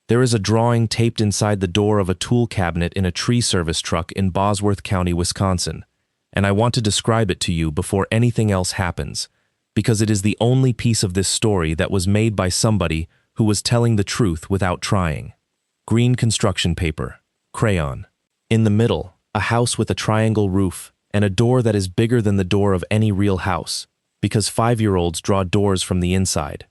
There is a drawing taped inside the door of a tool cabinet in a tree service truck in Bosworth County, Wisconsin, and I want to describe it to you before anything else happens, because it is the only piece of this story that was made by somebody who was telling the truth without trying. Green construction paper, crayon. In the middle, a house with a triangle roof and a door that is bigger than the door of any real house, because 5-year-olds draw doors from the inside.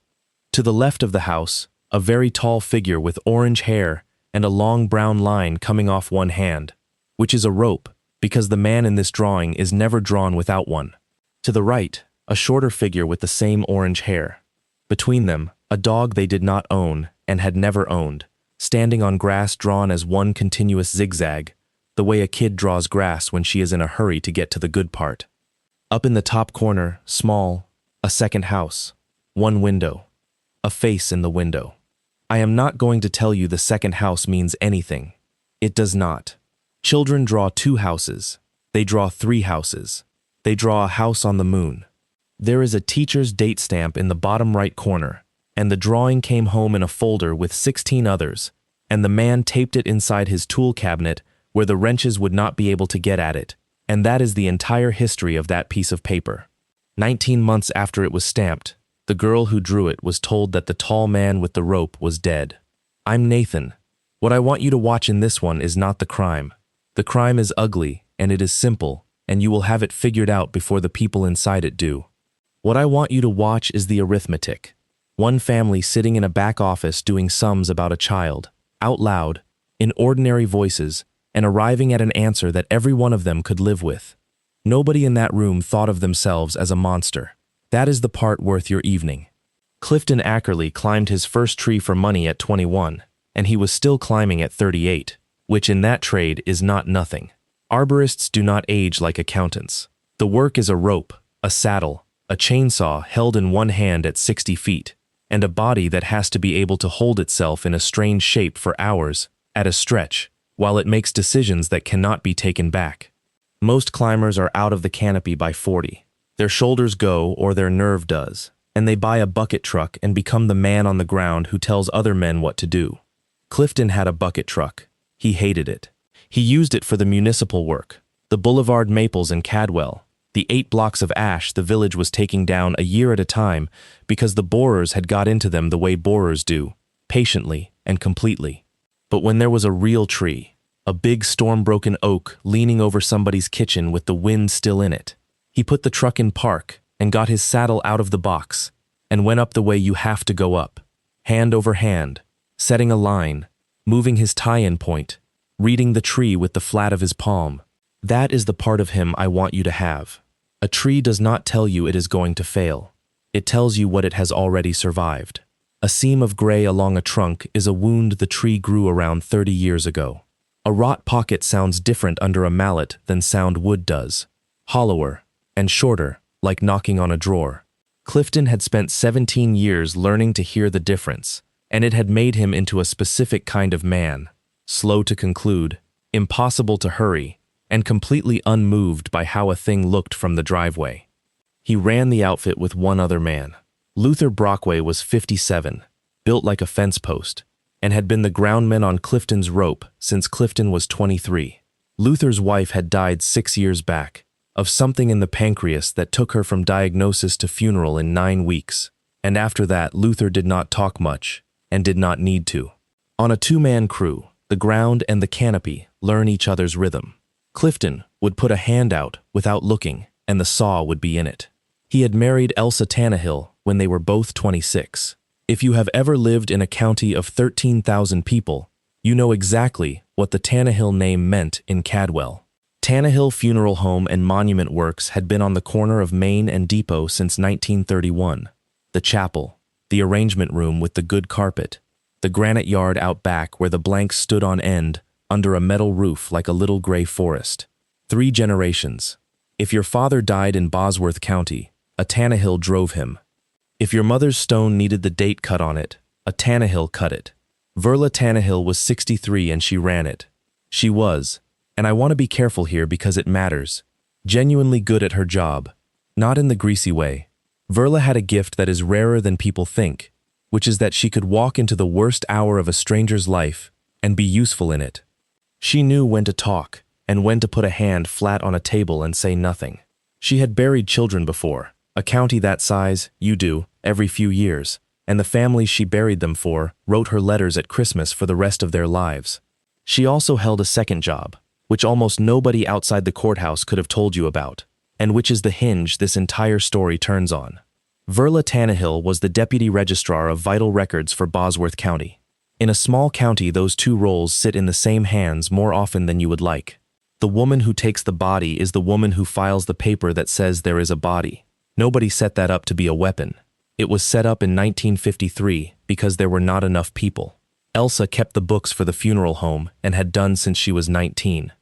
To the left of the house, a very tall figure with orange hair and a long brown line coming off one hand, which is a rope, because the man in this drawing is never drawn without one. To the right, a shorter figure with the same orange hair. Between them, a dog they did not own and had never owned, standing on grass drawn as one continuous zigzag, the way a kid draws grass when she is in a hurry to get to the good part. Up in the top corner, small, a second house, one window, a face in the window. I am not going to tell you the second house means anything. It does not. Children draw 2 houses. They draw 3 houses. They draw a house on the moon. There is a teacher's date stamp in the bottom right corner, and the drawing came home in a folder with 16 others, and the man taped it inside his tool cabinet where the wrenches would not be able to get at it, and that is the entire history of that piece of paper. 19 months after it was stamped, the girl who drew it was told that the tall man with the rope was dead. I'm Nathan. What I want you to watch in this one is not the crime. The crime is ugly, and it is simple, and you will have it figured out before the people inside it do. What I want you to watch is the arithmetic. One family sitting in a back office doing sums about a child, out loud, in ordinary voices, and arriving at an answer that every one of them could live with. Nobody in that room thought of themselves as a monster. That is the part worth your evening. Clifton Ackerly climbed his first tree for money at 21, and he was still climbing at 38, which in that trade is not nothing. Arborists do not age like accountants. The work is a rope, a saddle, a chainsaw held in one hand at 60 feet, and a body that has to be able to hold itself in a strange shape for hours, at a stretch, while it makes decisions that cannot be taken back. Most climbers are out of the canopy by 40. Their shoulders go or their nerve does, and they buy a bucket truck and become the man on the ground who tells other men what to do. Clifton had a bucket truck. He hated it. He used it for the municipal work, the boulevard maples in Cadwell, the 8 blocks of ash the village was taking down a year at a time because the borers had got into them the way borers do, patiently and completely. But when there was a real tree, a big storm-broken oak leaning over somebody's kitchen with the wind still in it, he put the truck in park and got his saddle out of the box and went up the way you have to go up, hand over hand, setting a line, moving his tie-in point, reading the tree with the flat of his palm. That is the part of him I want you to have. A tree does not tell you it is going to fail. It tells you what it has already survived. A seam of gray along a trunk is a wound the tree grew around 30 years ago. A rot pocket sounds different under a mallet than sound wood does. Hollower and shorter, like knocking on a drawer. Clifton had spent 17 years learning to hear the difference, and it had made him into a specific kind of man, slow to conclude, impossible to hurry, and completely unmoved by how a thing looked from the driveway. He ran the outfit with one other man. Luther Brockway was 57, built like a fence post, and had been the groundman on Clifton's rope since Clifton was 23. Luther's wife had died 6 years back, of something in the pancreas that took her from diagnosis to funeral in 9 weeks, and after that Luther did not talk much, and did not need to. On a 2-man crew, the ground and the canopy learn each other's rhythm. Clifton would put a hand out without looking, and the saw would be in it. He had married Elsa Tannehill when they were both 26. If you have ever lived in a county of 13,000 people, you know exactly what the Tannehill name meant in Cadwell. Tannehill Funeral Home and Monument Works had been on the corner of Main and Depot since 1931. The chapel, the arrangement room with the good carpet, the granite yard out back where the blanks stood on end under a metal roof like a little gray forest. 3 generations. If your father died in Bosworth County, a Tannehill drove him. If your mother's stone needed the date cut on it, a Tannehill cut it. Verla Tannehill was 63 and she ran it. She was, and I want to be careful here because it matters, genuinely good at her job, not in the greasy way. Verla had a gift that is rarer than people think. which is that she could walk into the worst hour of a stranger's life and be useful in it. She knew when to talk and when to put a hand flat on a table and say nothing. She had buried children before, a county that size, you do, every few years, and the families she buried them for wrote her letters at Christmas for the rest of their lives. She also held a second job, which almost nobody outside the courthouse could have told you about, and which is the hinge this entire story turns on. Verla Tannehill was the deputy registrar of vital records for Bosworth County. In a small county, those two roles sit in the same hands more often than you would like. The woman who takes the body is the woman who files the paper that says there is a body. Nobody set that up to be a weapon. It was set up in 1953 because there were not enough people. Elsa kept the books for the funeral home and had done since she was 19.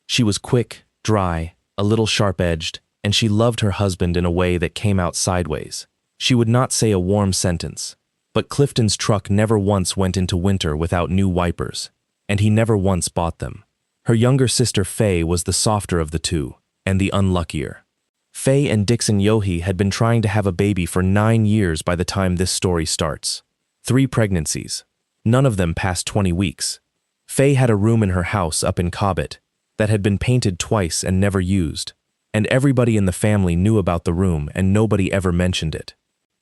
She was quick, dry, a little sharp-edged, and she loved her husband in a way that came out sideways. She would not say a warm sentence, but Clifton's truck never once went into winter without new wipers, and he never once bought them. Her younger sister Faye was the softer of the two, and the unluckier. Faye and Dixon Yohe had been trying to have a baby for 9 years by the time this story starts. 3 pregnancies. None of them past 20 weeks. Faye had a room in her house up in Cobbett that had been painted twice and never used, and everybody in the family knew about the room and nobody ever mentioned it.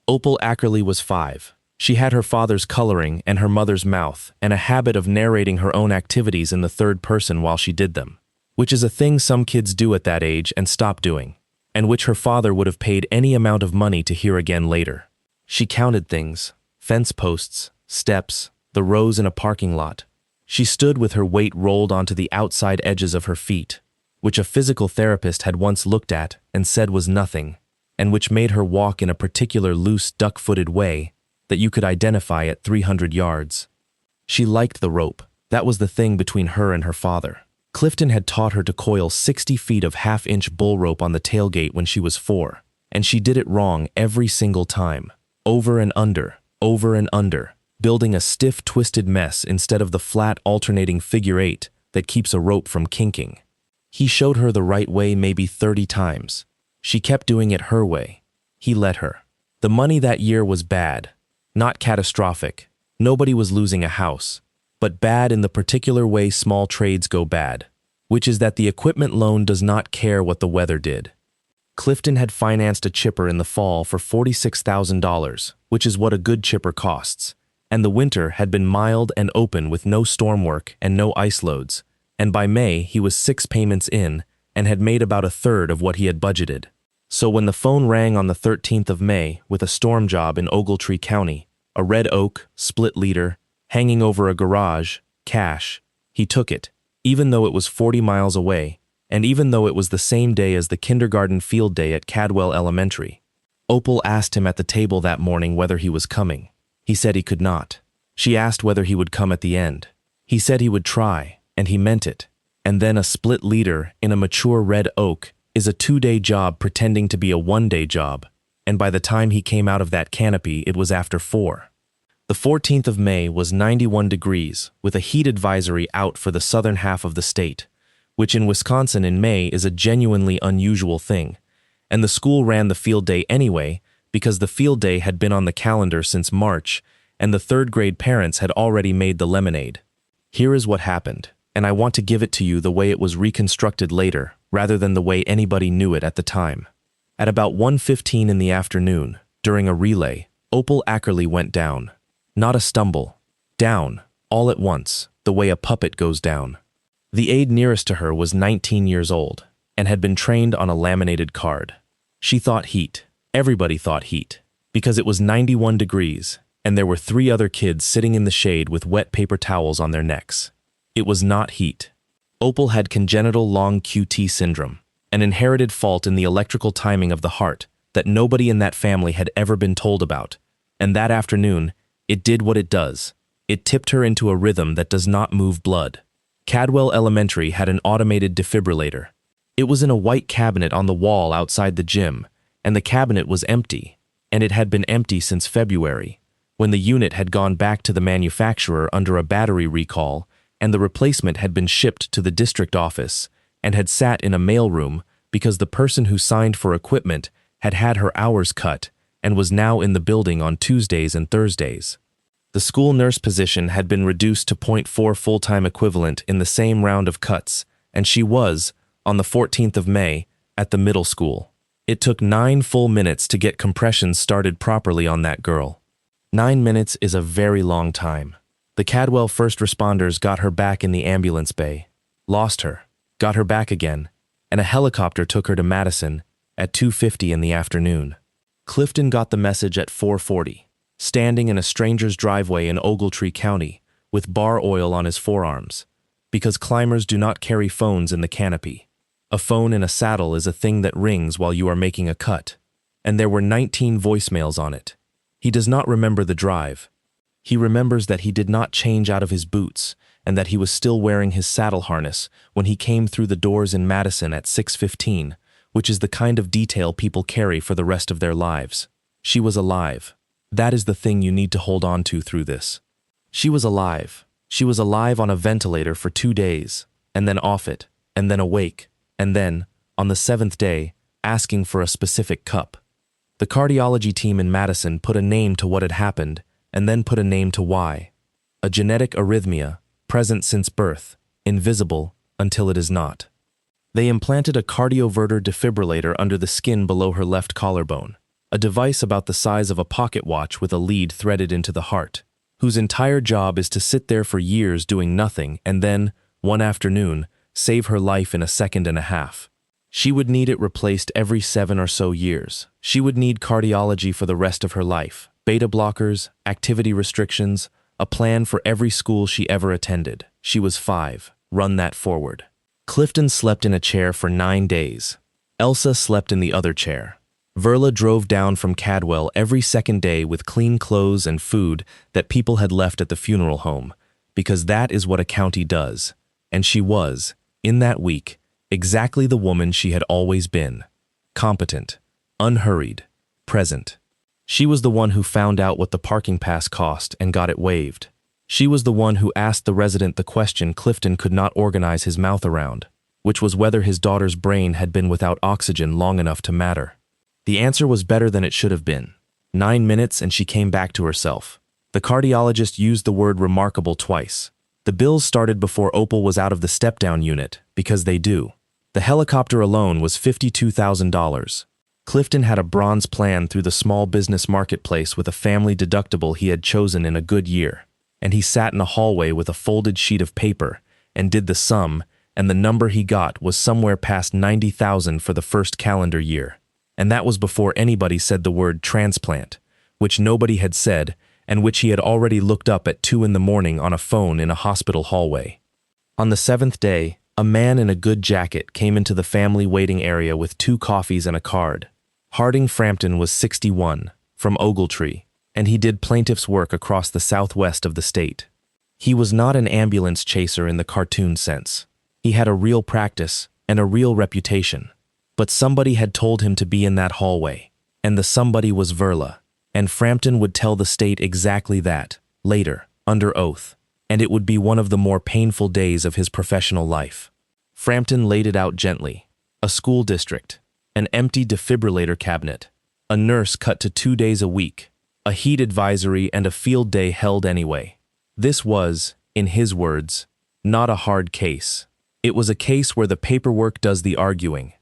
Opal Ackerly was 5. She had her father's coloring and her mother's mouth and a habit of narrating her own activities in the third person while she did them, which is a thing some kids do at that age and stop doing, and which her father would have paid any amount of money to hear again later. She counted things, fence posts, steps, the rows in a parking lot. She stood with her weight rolled onto the outside edges of her feet, which a physical therapist had once looked at and said was nothing, and which made her walk in a particular loose, duck-footed way that you could identify at 300 yards. She liked the rope. That was the thing between her and her father. Clifton had taught her to coil 60 feet of half-inch bull rope on the tailgate when she was 4, and she did it wrong every single time, over and under, building a stiff, twisted mess instead of the flat, alternating figure 8 that keeps a rope from kinking. He showed her the right way maybe 30 times. She kept doing it her way. He let her. The money that year was bad. Not catastrophic. Nobody was losing a house. But bad in the particular way small trades go bad, which is that the equipment loan does not care what the weather did. Clifton had financed a chipper in the fall for $46,000, which is what a good chipper costs, and the winter had been mild and open with no storm work and no ice loads, and by May he was 6 payments in and had made about a third of what he had budgeted. So when the phone rang on the 13th of May with a storm job in Ogletree County, a red oak, split leader, hanging over a garage, cash, he took it, even though it was 40 miles away, and even though it was the same day as the kindergarten field day at Cadwell Elementary. Opal asked him at the table that morning whether he was coming. He said he could not. She asked whether he would come at the end. He said he would try, and he meant it. And then a split leader in a mature red oak is a 2-day job pretending to be a 1-day job, and by the time he came out of that canopy, it was after 4. The 14th of May was 91 degrees, with a heat advisory out for the southern half of the state, which in Wisconsin in May is a genuinely unusual thing, and the school ran the field day anyway because the field day had been on the calendar since March, and the third-grade parents had already made the lemonade. Here is what happened, and I want to give it to you the way it was reconstructed later, rather than the way anybody knew it at the time. At about 1:15 in the afternoon, during a relay, Opal Ackerly went down. Not a stumble. Down, all at once, the way a puppet goes down. The aide nearest to her was 19 years old, and had been trained on a laminated card. She thought heat. Everybody thought heat, because it was 91 degrees, and there were 3 other kids sitting in the shade with wet paper towels on their necks. It was not heat. Opal had congenital long QT syndrome, an inherited fault in the electrical timing of the heart that nobody in that family had ever been told about, and that afternoon, it did what it does. It tipped her into a rhythm that does not move blood. Cadwell Elementary had an automated defibrillator. It was in a white cabinet on the wall outside the gym, and the cabinet was empty, and it had been empty since February, when the unit had gone back to the manufacturer under a battery recall, and the replacement had been shipped to the district office and had sat in a mailroom because the person who signed for equipment had had her hours cut and was now in the building on Tuesdays and Thursdays. The school nurse position had been reduced to .4 full-time equivalent in the same round of cuts, and she was, on the 14th of May, at the middle school. It took 9 full minutes to get compressions started properly on that girl. 9 minutes is a very long time. The Cadwell first responders got her back in the ambulance bay, lost her, got her back again, and a helicopter took her to Madison at 2:50 in the afternoon. Clifton got the message at 4:40. Standing in a stranger's driveway in Ogletree County with bar oil on his forearms, because climbers do not carry phones in the canopy. A phone in a saddle is a thing that rings while you are making a cut, and there were 19 voicemails on it. He does not remember the drive. He remembers that he did not change out of his boots and that he was still wearing his saddle harness when he came through the doors in Madison at 6:15, which is the kind of detail people carry for the rest of their lives. She was alive. That is the thing you need to hold on to through this. She was alive. She was alive on a ventilator for 2 days, and then off it, and then awake, and then, on the 7th day, asking for a specific cup. The cardiology team in Madison put a name to what had happened, and then put a name to why. A genetic arrhythmia, present since birth, invisible until it is not. They implanted a cardioverter defibrillator under the skin below her left collarbone. A device about the size of a pocket watch with a lead threaded into the heart, whose entire job is to sit there for years doing nothing and then, one afternoon, save her life in a second and a half. She would need it replaced every 7 or so years. She would need cardiology for the rest of her life, beta blockers, activity restrictions, a plan for every school she ever attended. She was 5. Run that forward. Clifton slept in a chair for 9 days. Elsa slept in the other chair. Verla drove down from Cadwell every second day with clean clothes and food that people had left at the funeral home, because that is what a county does. And she was, in that week, exactly the woman she had always been. Competent, unhurried, present. She was the one who found out what the parking pass cost and got it waived. She was the one who asked the resident the question Clifton could not organize his mouth around, which was whether his daughter's brain had been without oxygen long enough to matter. The answer was better than it should have been. 9 minutes and she came back to herself. The cardiologist used the word remarkable twice. The bills started before Opal was out of the step-down unit, because they do. The helicopter alone was $52,000. Clifton had a bronze plan through the small business marketplace with a family deductible he had chosen in a good year, and he sat in a hallway with a folded sheet of paper and did the sum, and the number he got was somewhere past $90,000 for the first calendar year. And that was before anybody said the word transplant, which nobody had said and which he had already looked up at 2 in the morning on a phone in a hospital hallway. On the 7th day, a man in a good jacket came into the family waiting area with 2 coffees and a card. Harding Frampton was 61, from Ogletree, and he did plaintiff's work across the southwest of the state. He was not an ambulance chaser in the cartoon sense. He had a real practice and a real reputation. But somebody had told him to be in that hallway, and the somebody was Verla, and Frampton would tell the state exactly that, later, under oath, and it would be one of the more painful days of his professional life. Frampton laid it out gently. A school district, an empty defibrillator cabinet, a nurse cut to 2 days a week, a heat advisory and a field day held anyway. This was, in his words, not a hard case. It was a case where the paperwork does the arguing.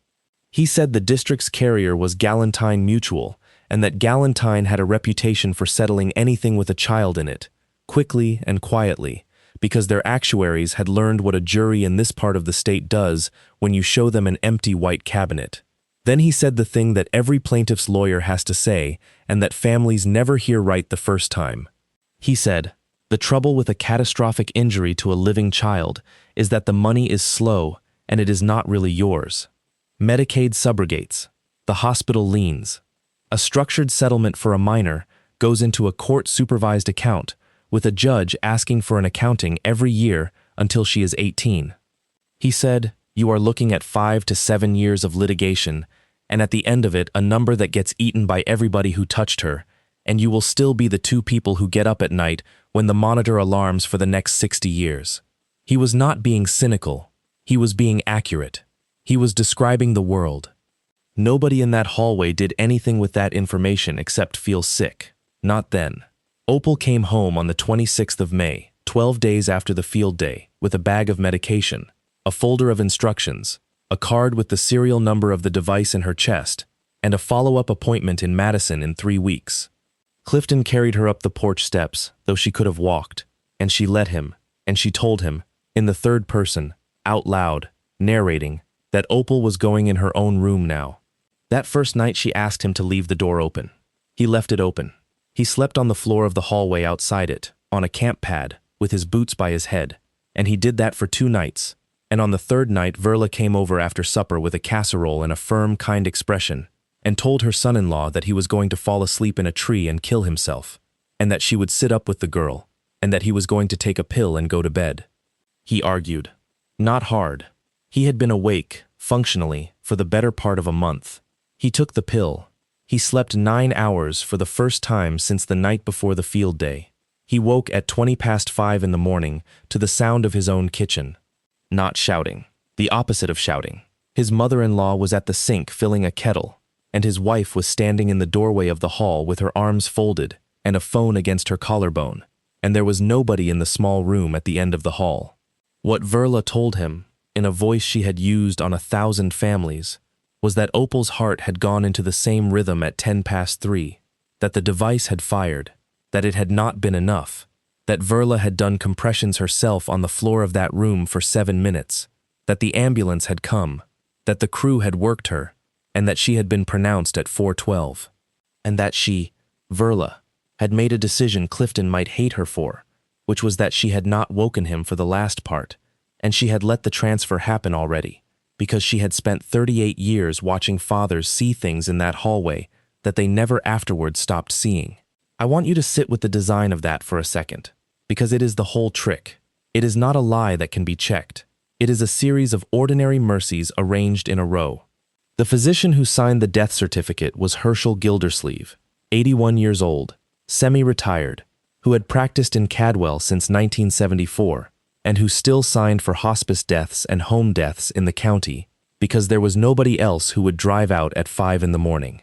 He said the district's carrier was Galentine Mutual, and that Galentine had a reputation for settling anything with a child in it, quickly and quietly, because their actuaries had learned what a jury in this part of the state does when you show them an empty white cabinet. Then he said the thing that every plaintiff's lawyer has to say, and that families never hear right the first time. He said, the trouble with a catastrophic injury to a living child is that the money is slow and it is not really yours. Medicaid subrogates. The hospital liens. A structured settlement for a minor goes into a court-supervised account, with a judge asking for an accounting every year until she is 18. He said, you are looking at 5 to 7 years of litigation, and at the end of it a number that gets eaten by everybody who touched her, and you will still be the 2 people who get up at night when the monitor alarms for the next 60 years. He was not being cynical. He was being accurate. He was describing the world. Nobody in that hallway did anything with that information except feel sick. Not then. Opal came home on the 26th of May, 12 days after the field day, with a bag of medication, a folder of instructions, a card with the serial number of the device in her chest, and a follow-up appointment in Madison in 3 weeks. Clifton carried her up the porch steps, though she could have walked, and she let him, and she told him, in the third person, out loud, narrating, that Opal was going in her own room now. That first night she asked him to leave the door open. He left it open. He slept on the floor of the hallway outside it, on a camp pad, with his boots by his head, and he did that for 2 nights, and on the third night Verla came over after supper with a casserole and a firm, kind expression, and told her son-in-law that he was going to fall asleep in a tree and kill himself, and that she would sit up with the girl, and that he was going to take a pill and go to bed. He argued. Not hard. He had been awake, functionally, for the better part of a month. He took the pill. He slept 9 hours for the first time since the night before the field day. He woke at 5:20 in the morning to the sound of his own kitchen. Not shouting. The opposite of shouting. His mother-in-law was at the sink filling a kettle, and his wife was standing in the doorway of the hall with her arms folded and a phone against her collarbone, and there was nobody in the small room at the end of the hall. What Verla told him, in a voice she had used on 1,000 families, was that Opal's heart had gone into the same rhythm at 3:10, that the device had fired, that it had not been enough, that Verla had done compressions herself on the floor of that room for 7 minutes, that the ambulance had come, that the crew had worked her, and that she had been pronounced at 4:12, and that she, Verla, had made a decision Clifton might hate her for, which was that she had not woken him for the last part, and she had let the transfer happen already, because she had spent 38 years watching fathers see things in that hallway that they never afterwards stopped seeing. I want you to sit with the design of that for a second, because it is the whole trick. It is not a lie that can be checked. It is a series of ordinary mercies arranged in a row. The physician who signed the death certificate was Herschel Gildersleeve, 81 years old, semi-retired, who had practiced in Cadwell since 1974, and who still signed for hospice deaths and home deaths in the county because there was nobody else who would drive out at 5 in the morning.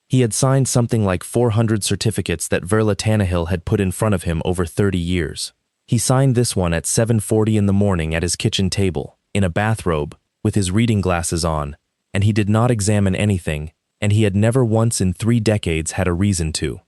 He had signed something like 400 certificates that Verla Tannehill had put in front of him over 30 years. He signed this one at 7:40 in the morning at his kitchen table, in a bathrobe, with his reading glasses on, and he did not examine anything, and he had never once in 3 decades had a reason to.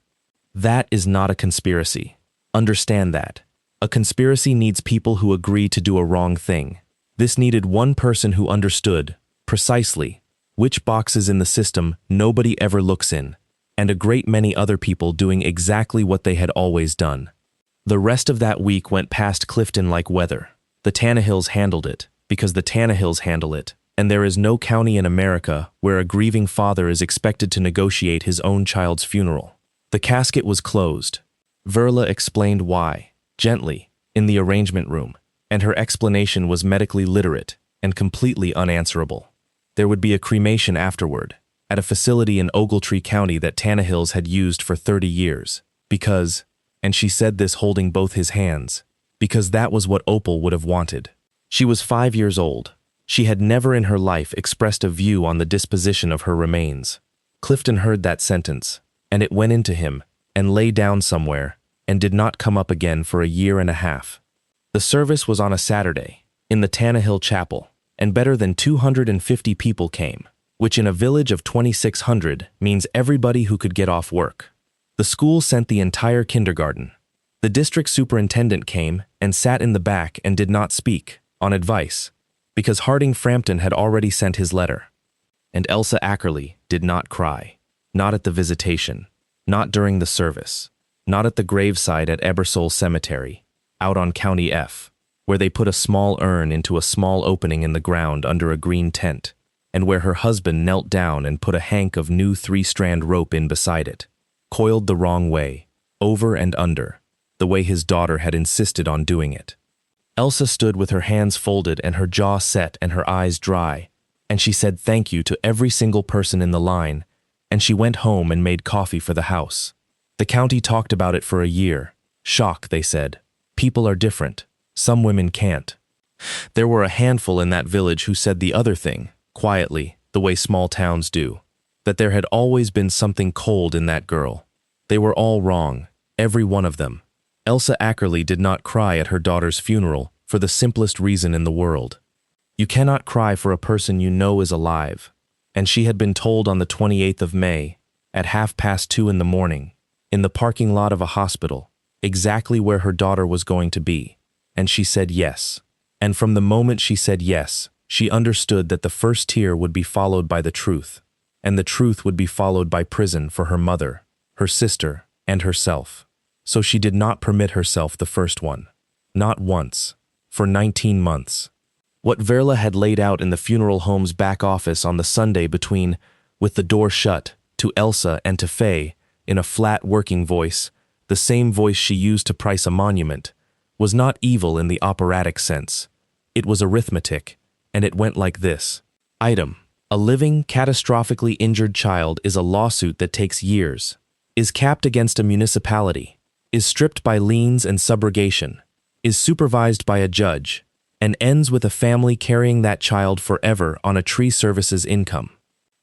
That is not a conspiracy. Understand that. A conspiracy needs people who agree to do a wrong thing. This needed one person who understood, precisely, which boxes in the system nobody ever looks in, and a great many other people doing exactly what they had always done. The rest of that week went past Clifton like weather. The Tannehills handled it, because the Tannehills handle it, and there is no county in America where a grieving father is expected to negotiate his own child's funeral. The casket was closed. Verla explained why, gently, in the arrangement room, and her explanation was medically literate and completely unanswerable. There would be a cremation afterward, at a facility in Ogletree County that Tannehills had used for 30 years, because, and she said this holding both his hands, because that was what Opal would have wanted. She was 5 years old. She had never in her life expressed a view on the disposition of her remains. Clifton heard that sentence, and it went into him, and lay down somewhere, and did not come up again for a year and a half. The service was on a Saturday, in the Tannehill Chapel, and better than 250 people came, which in a village of 2,600 means everybody who could get off work. The school sent the entire kindergarten. The district superintendent came and sat in the back and did not speak, on advice, because Harding Frampton had already sent his letter. And Elsa Ackerly did not cry, not at the visitation, not during the service, not at the graveside at Ebersole Cemetery, out on County F, where they put a small urn into a small opening in the ground under a green tent, and where her husband knelt down and put a hank of new 3-strand rope in beside it, coiled the wrong way, over and under, the way his daughter had insisted on doing it. Elsa stood with her hands folded and her jaw set and her eyes dry, and she said thank you to every single person in the line, and she went home and made coffee for the house. The county talked about it for a year. Shock, they said. People are different. Some women can't. There were a handful in that village who said the other thing, quietly, the way small towns do. that there had always been something cold in that girl. They were all wrong, every one of them. Elsa Ackerly did not cry at her daughter's funeral for the simplest reason in the world. You cannot cry for a person you know is alive, and she had been told on the 28th of May, at 2:30 in the morning, in the parking lot of a hospital, exactly where her daughter was going to be, and she said yes. And from the moment she said yes, she understood that the first tear would be followed by the truth, and the truth would be followed by prison for her mother, her sister, and herself. So she did not permit herself the first one. Not once. For 19 months. What Verla had laid out in the funeral home's back office on the Sunday between, with the door shut, to Elsa and to Faye, in a flat working voice, the same voice she used to price a monument, was not evil in the operatic sense. It was arithmetic, and it went like this. Item: a living, catastrophically injured child is a lawsuit that takes years, is capped against a municipality, is stripped by liens and subrogation, is supervised by a judge, and ends with a family carrying that child forever on a tree services income.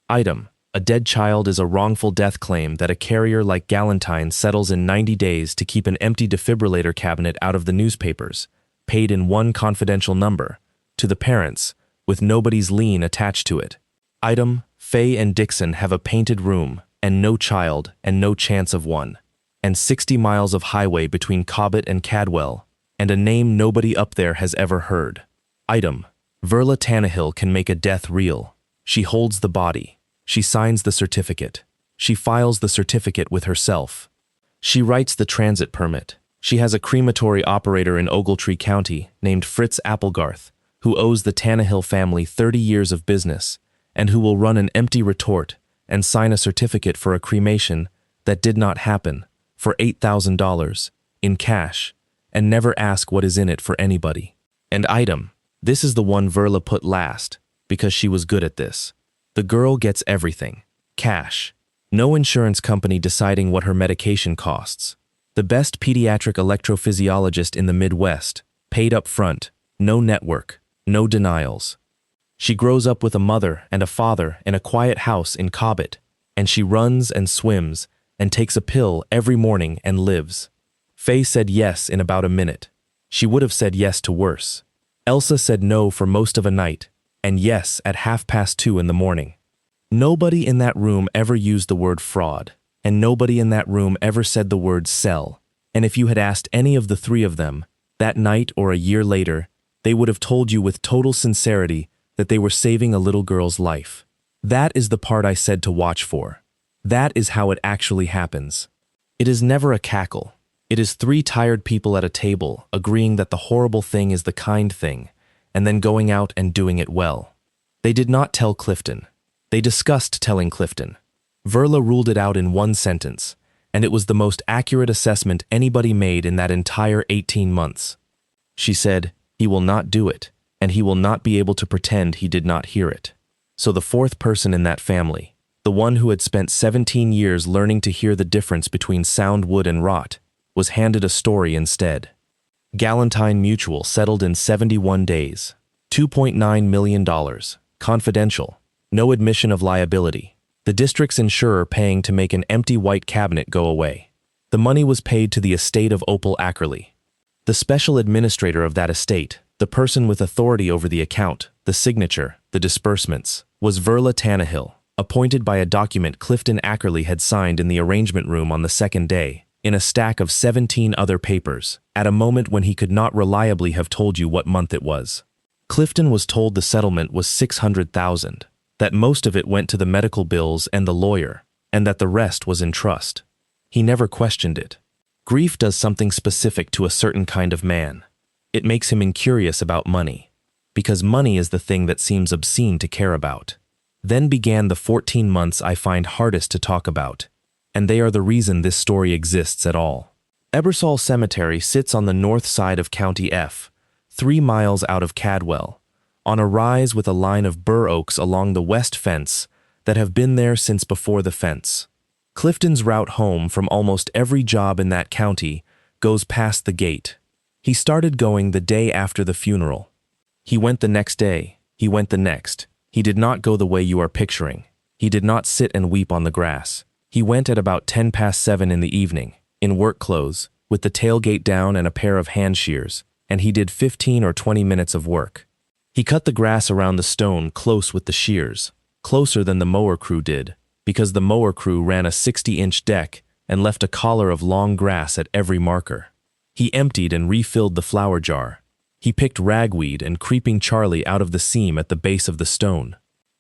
Item: a dead child is a wrongful death claim that a carrier like Galantine settles in 90 days to keep an empty defibrillator cabinet out of the newspapers, paid in one confidential number, to the parents, with nobody's lien attached to it. Item: Faye and Dixon have a painted room, and no child, and no chance of one, and 60 miles of highway between Cobbett and Cadwell, and a name nobody up there has ever heard. Item: Verla Tannehill can make a death real. She holds the body. She signs the certificate. She files the certificate with herself. She writes the transit permit. She has a crematory operator in Ogletree County named Fritz Applegarth, who owes the Tannehill family 30 years of business, and who will run an empty retort and sign a certificate for a cremation that did not happen, for $8,000, in cash, and never ask what is in it for anybody. And item: this is the one Verla put last, because she was good at this. The girl gets everything. Cash. No insurance company deciding what her medication costs. The best pediatric electrophysiologist in the Midwest, paid up front, no network, no denials. She grows up with a mother and a father in a quiet house in Cobbett, and she runs and swims and takes a pill every morning and lives. Faye said yes in about a minute. She would have said yes to worse. Elsa said no for most of a night, and yes at 2:30 in the morning. Nobody in that room ever used the word fraud, and nobody in that room ever said the word sell, and if you had asked any of the three of them, that night or a year later, they would have told you with total sincerity that they were saving a little girl's life. That is the part I said to watch for. That is how it actually happens. It is never a cackle. It is three tired people at a table agreeing that the horrible thing is the kind thing, and then going out and doing it well. They did not tell Clifton. They discussed telling Clifton. Verla ruled it out in one sentence, and it was the most accurate assessment anybody made in that entire 18 months. She said, "He will not do it, and he will not be able to pretend he did not hear it." So the fourth person in that family, the one who had spent 17 years learning to hear the difference between sound wood and rot, was handed a story instead. Galantine Mutual settled in 71 days. $2.9 million. Confidential. No admission of liability. The district's insurer paying to make an empty white cabinet go away. The money was paid to the estate of Opal Ackerly. The special administrator of that estate, the person with authority over the account, the signature, the disbursements, was Verla Tannehill, appointed by a document Clifton Ackerly had signed in the arrangement room on the second day, in a stack of 17 other papers, at a moment when he could not reliably have told you what month it was. Clifton was told the settlement was $600,000, that most of it went to the medical bills and the lawyer, and that the rest was in trust. He never questioned it. Grief does something specific to a certain kind of man. It makes him incurious about money, because money is the thing that seems obscene to care about. Then began the 14 months I find hardest to talk about, and they are the reason this story exists at all. Ebersol Cemetery sits on the north side of County F, 3 miles out of Cadwell, on a rise with a line of bur oaks along the west fence that have been there since before the fence. Clifton's route home from almost every job in that county goes past the gate. He started going the day after the funeral. He went the next day. He went the next. He did not go the way you are picturing. He did not sit and weep on the grass. He went at about 7:10 in the evening, in work clothes, with the tailgate down and a pair of hand shears, and he did 15 or 20 minutes of work. He cut the grass around the stone close with the shears, closer than the mower crew did, because the mower crew ran a 60-inch deck and left a collar of long grass at every marker. He emptied and refilled the flour jar. He picked ragweed and creeping Charlie out of the seam at the base of the stone.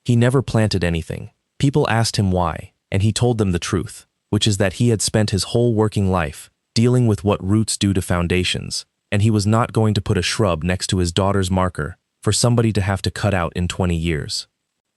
He never planted anything. People asked him why, and he told them the truth, which is that he had spent his whole working life dealing with what roots do to foundations, and he was not going to put a shrub next to his daughter's marker for somebody to have to cut out in 20 years.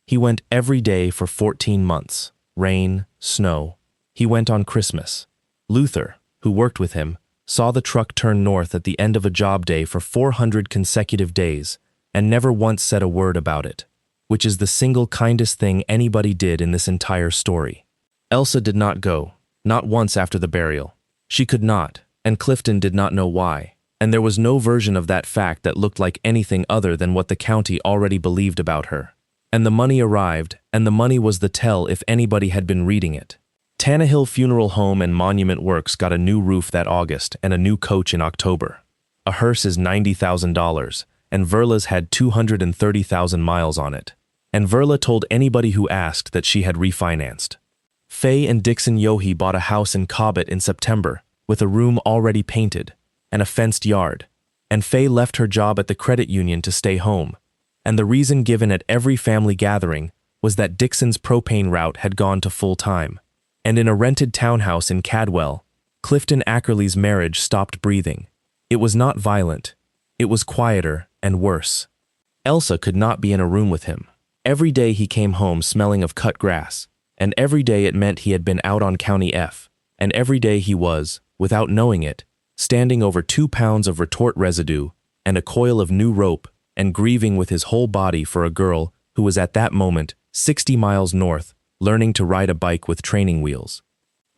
He went every day for 14 months, rain, snow. He went on Christmas. Luther, who worked with him, saw the truck turn north at the end of a job day for 400 consecutive days and never once said a word about it, which is the single kindest thing anybody did in this entire story. Elsa did not go, not once after the burial. She could not, and Clifton did not know why, and there was no version of that fact that looked like anything other than what the county already believed about her. And the money arrived, and the money was the tell if anybody had been reading it. Tannehill Funeral Home and Monument Works got a new roof that August and a new coach in October. A hearse is $90,000, and Verla's had 230,000 miles on it. And Verla told anybody who asked that she had refinanced. Faye and Dixon Yohe bought a house in Cobbett in September, with a room already painted, and a fenced yard. And Faye left her job at the credit union to stay home. And the reason given at every family gathering was that Dixon's propane route had gone to full-time. And in a rented townhouse in Cadwell, Clifton Ackerly's marriage stopped breathing. It was not violent. It was quieter and worse. Elsa could not be in a room with him. Every day he came home smelling of cut grass, and every day it meant he had been out on County F, and every day he was, without knowing it, standing over 2 pounds of retort residue and a coil of new rope and grieving with his whole body for a girl who was at that moment 60 miles north, learning to ride a bike with training wheels.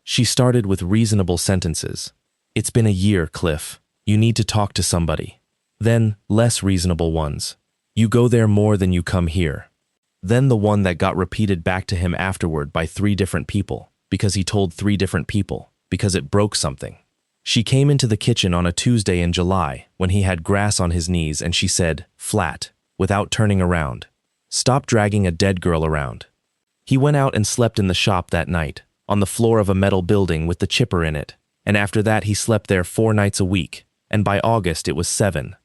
She started with reasonable sentences. "It's been a year, Cliff. You need to talk to somebody." Then, less reasonable ones. "You go there more than you come here." Then the one that got repeated back to him afterward by 3 different people, because he told 3 different people, because it broke something. She came into the kitchen on a Tuesday in July when he had grass on his knees and she said, flat, without turning around, "Stop dragging a dead girl around." He went out and slept in the shop that night, on the floor of a metal building with the chipper in it, and after that he slept there 4 nights a week, and by August it was 7.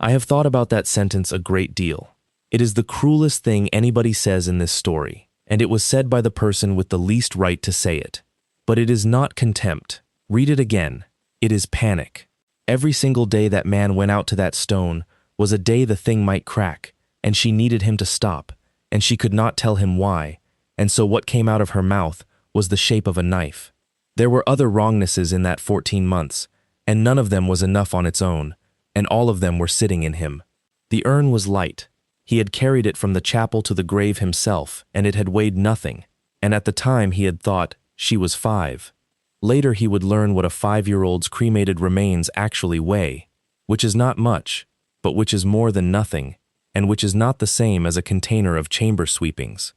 I have thought about that sentence a great deal. It is the cruelest thing anybody says in this story, and it was said by the person with the least right to say it. But it is not contempt. Read it again. It is panic. Every single day that man went out to that stone was a day the thing might crack, and she needed him to stop, and she could not tell him why, and so what came out of her mouth was the shape of a knife. There were other wrongnesses in that 14 months, and none of them was enough on its own, and all of them were sitting in him. The urn was light. He had carried it from the chapel to the grave himself, and it had weighed nothing, and at the time he had thought she was 5. Later he would learn what a 5-year-old's cremated remains actually weigh, which is not much, but which is more than nothing, and which is not the same as a container of chamber sweepings.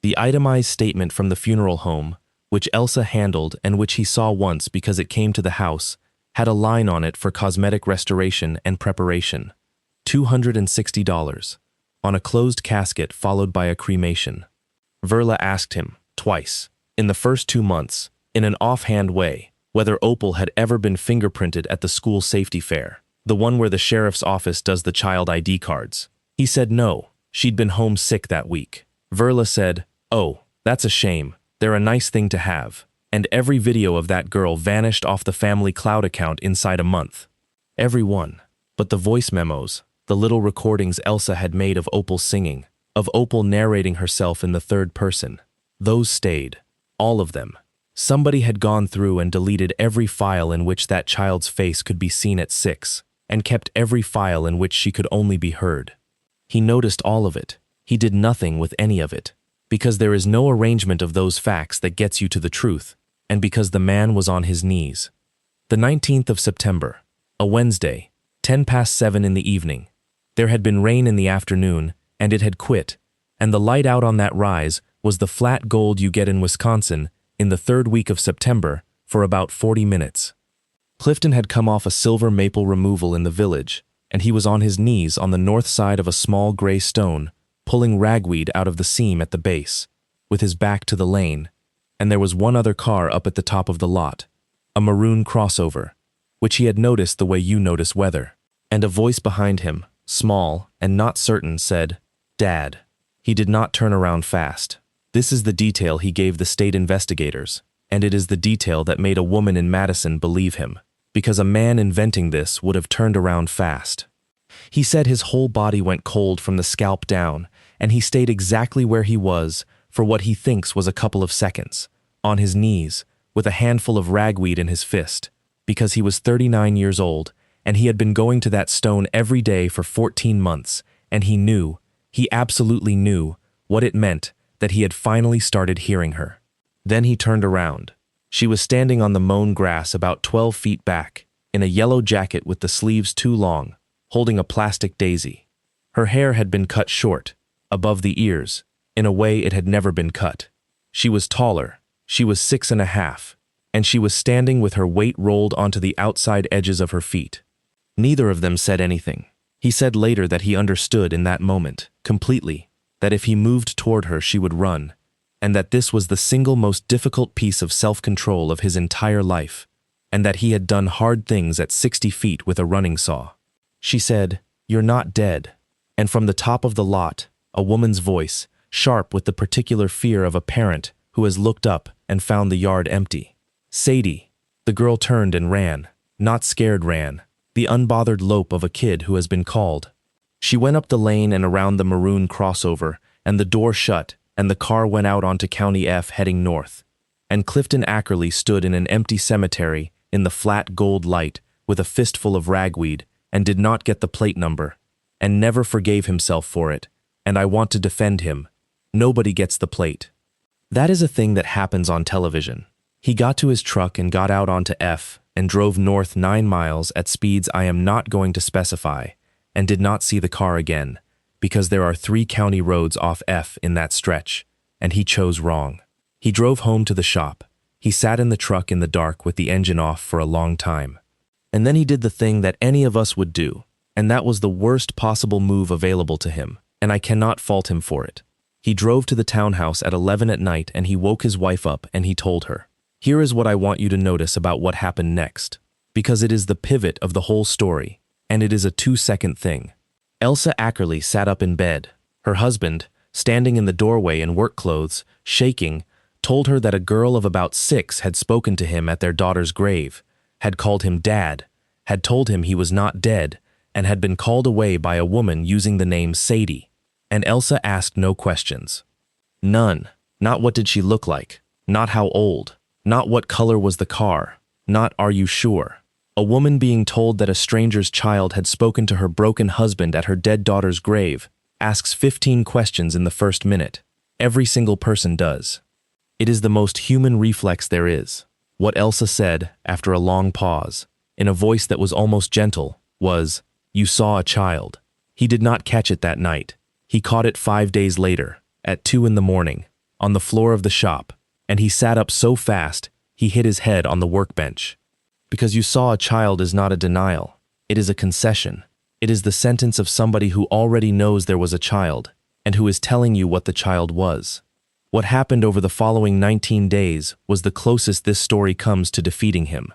The itemized statement from the funeral home, which Elsa handled and which he saw once because it came to the house, had a line on it for cosmetic restoration and preparation. $260. On a closed casket followed by a cremation. Verla asked him, twice, in the first 2 months, in an offhand way, whether Opal had ever been fingerprinted at the school safety fair, the one where the sheriff's office does the child ID cards. He said no, she'd been home sick that week. Verla said, "Oh, that's a shame, they're a nice thing to have," and every video of that girl vanished off the family cloud account inside a month. Every one. But the voice memos, the little recordings Elsa had made of Opal singing, of Opal narrating herself in the 3rd person, those stayed. All of them. Somebody had gone through and deleted every file in which that child's face could be seen at 6, and kept every file in which she could only be heard. He noticed all of it. He did nothing with any of it, because there is no arrangement of those facts that gets you to the truth, and because the man was on his knees. The 19th of September, a Wednesday, 7:10 in the evening. There had been rain in the afternoon, and it had quit, and the light out on that rise was the flat gold you get in Wisconsin in the third week of September for about 40 minutes. Clifton had come off a silver maple removal in the village, and he was on his knees on the north side of a small gray stone, pulling ragweed out of the seam at the base, with his back to the lane, and there was one other car up at the top of the lot, a maroon crossover, which he had noticed the way you notice weather. And a voice behind him, small and not certain, said, "Dad." He did not turn around fast. This is the detail he gave the state investigators, and it is the detail that made a woman in Madison believe him, because a man inventing this would have turned around fast. He said his whole body went cold from the scalp down, and he stayed exactly where he was for what he thinks was a couple of seconds, on his knees, with a handful of ragweed in his fist, because he was 39 years old, and he had been going to that stone every day for 14 months, and he absolutely knew, what it meant that he had finally started hearing her. Then he turned around. She was standing on the mown grass about 12 feet back, in a yellow jacket with the sleeves too long, holding a plastic daisy. Her hair had been cut short, above the ears, in a way it had never been cut. She was taller, she was 6.5, and she was standing with her weight rolled onto the outside edges of her feet. Neither of them said anything. He said later that he understood in that moment, completely, that if he moved toward her she would run, and that this was the single most difficult piece of self-control of his entire life, and that he had done hard things at 60 feet with a running saw. She said, "You're not dead." And from the top of the lot, a woman's voice, sharp with the particular fear of a parent who has looked up and found the yard empty. "Sadie." The girl turned and ran, not scared ran, the unbothered lope of a kid who has been called. She went up the lane and around the maroon crossover, and the door shut, and the car went out onto County F heading north. And Clifton Ackerly stood in an empty cemetery in the flat gold light with a fistful of ragweed and did not get the plate number, and never forgave himself for it, and I want to defend him. Nobody gets the plate. That is a thing that happens on television. He got to his truck and got out onto F and drove north 9 miles at speeds I am not going to specify, and did not see the car again, because there are 3 county roads off F in that stretch, and he chose wrong. He drove home to the shop. He sat in the truck in the dark with the engine off for a long time. And then he did the thing that any of us would do, and that was the worst possible move available to him, and I cannot fault him for it. He drove to the townhouse at 11 at night and he woke his wife up and he told her, "Here is what I want you to notice about what happened next, because it is the pivot of the whole story, and it is a 2-second thing." Elsa Ackerly sat up in bed. Her husband, standing in the doorway in work clothes, shaking, told her that a girl of about 6 had spoken to him at their daughter's grave, had called him Dad, had told him he was not dead, and had been called away by a woman using the name Sadie. And Elsa asked no questions. None. Not what did she look like, not how old, not what color was the car, not are you sure. A woman being told that a stranger's child had spoken to her broken husband at her dead daughter's grave asks 15 questions in the first minute. Every single person does. It is the most human reflex there is. What Elsa said, after a long pause, in a voice that was almost gentle, was, "You saw a child." He did not catch it that night. He caught it 5 days later, at 2 in the morning, on the floor of the shop, and he sat up so fast, he hit his head on the workbench. Because you saw a child is not a denial. It is a concession. It is the sentence of somebody who already knows there was a child, and who is telling you what the child was. What happened over the following 19 days was the closest this story comes to defeating him.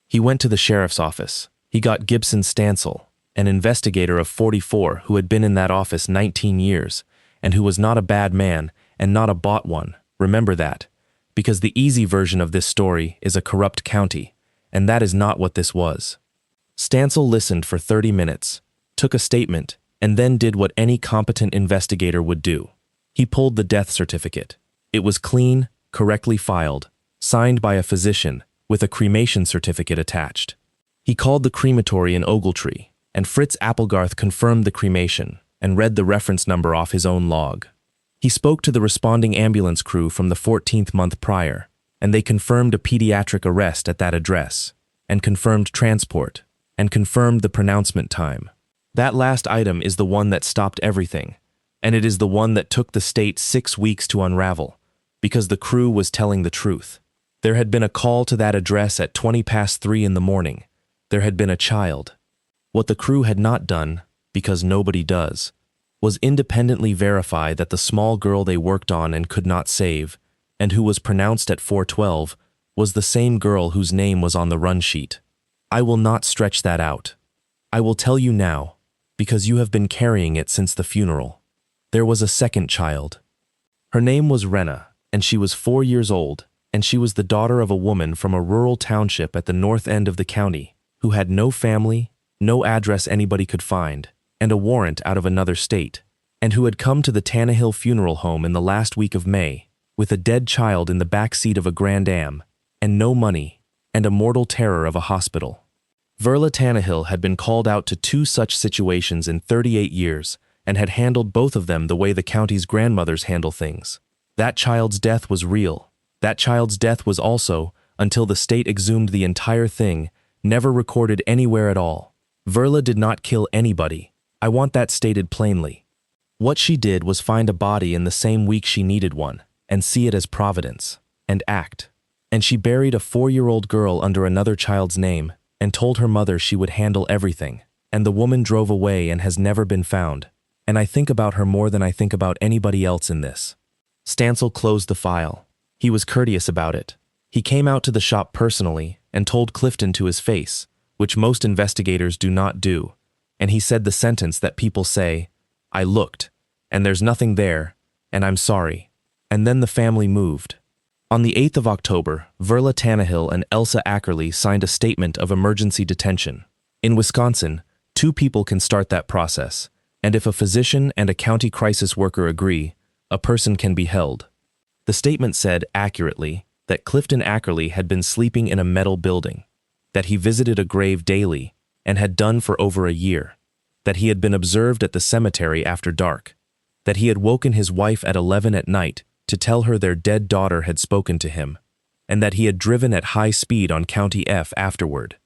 He went to the sheriff's office. He got Gibson Stansel, an investigator of 44 who had been in that office 19 years, and who was not a bad man and not a bought one. Remember that, because the easy version of this story is a corrupt county, and that is not what this was. Stansel listened for 30 minutes, took a statement, and then did what any competent investigator would do. He pulled the death certificate. It was clean, correctly filed, signed by a physician, with a cremation certificate attached. He called the crematory in Ogletree, and Fritz Applegarth confirmed the cremation and read the reference number off his own log. He spoke to the responding ambulance crew from the 14th month prior, and they confirmed a pediatric arrest at that address, and confirmed transport, and confirmed the pronouncement time. That last item is the one that stopped everything, And it is the one that took the state 6 weeks to unravel, because the crew was telling the truth. There had been a call to that address at 3:20 in the morning. There had been a child. What the crew had not done, because nobody does, was independently verify that the small girl they worked on and could not save, and who was pronounced at 4:12, was the same girl whose name was on the run sheet. I will not stretch that out. I will tell you now, because you have been carrying it since the funeral. There was a second child. Her name was Rena, and she was 4 years old, and she was the daughter of a woman from a rural township at the north end of the county, who had no family, no address anybody could find, and a warrant out of another state, and who had come to the Tannehill funeral home in the last week of May, with a dead child in the back seat of a Grand Am, and no money, and a mortal terror of a hospital. Verla Tannehill had been called out to 2 such situations in 38 years, and had handled both of them the way the county's grandmothers handle things. That child's death was real. That child's death was also, until the state exhumed the entire thing, never recorded anywhere at all. Verla did not kill anybody. I want that stated plainly. What she did was find a body in the same week she needed one, and see it as providence, and act. And she buried a 4-year-old girl under another child's name, and told her mother she would handle everything, and the woman drove away and has never been found. And I think about her more than I think about anybody else in this. Stansel closed the file. He was courteous about it. He came out to the shop personally and told Clifton to his face, which most investigators do not do, and he said the sentence that people say, "I looked, and there's nothing there, and I'm sorry." And then the family moved. On the 8th of October, Verla Tannehill and Elsa Ackerly signed a statement of emergency detention. In Wisconsin, 2 people can start that process, and if a physician and a county crisis worker agree, a person can be held. The statement said, accurately, that Clifton Ackerly had been sleeping in a metal building, that he visited a grave daily, and had done for over a year, that he had been observed at the cemetery after dark, that he had woken his wife at 11 at night to tell her their dead daughter had spoken to him, and that he had driven at high speed on County F afterward.